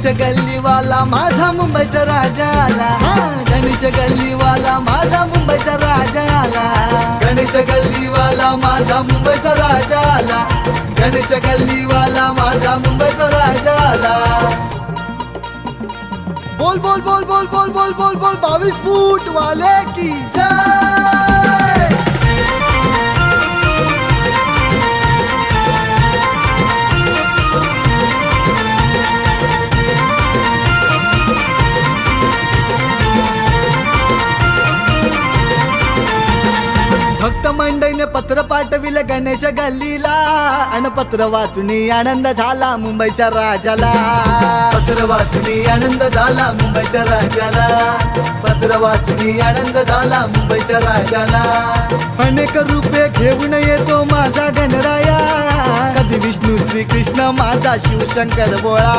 गल्लीवाला माझा मुंबईचा राजा आला. गणेश गल्लीवाला माझा मुंबईचा राजा आला. गणेश गल्लीवाला माझा मुंबईचा राजा आला. गणेश गल्लीवाला माझा मुंबईचा राजा आला. बोल बोल बोल बोल बोल बोल बोल बोल 22 फूट वाले की जय. भक्त मंडळीने पत्र पाठविले गणेश गल्लीला. अन पत्र वाचूनी आनंद झाला मुंबईच्या राजाला. पत्र वाचूनी आनंद झाला मुंबईच्या राजाला. पत्र वाचूनी आनंद झाला मुंबईच्या राजाला. अनेक रूपे घेऊन येतो माझा गणराया. कधी विष्णू श्रीकृष्ण माझा शिवशंकर बोळा.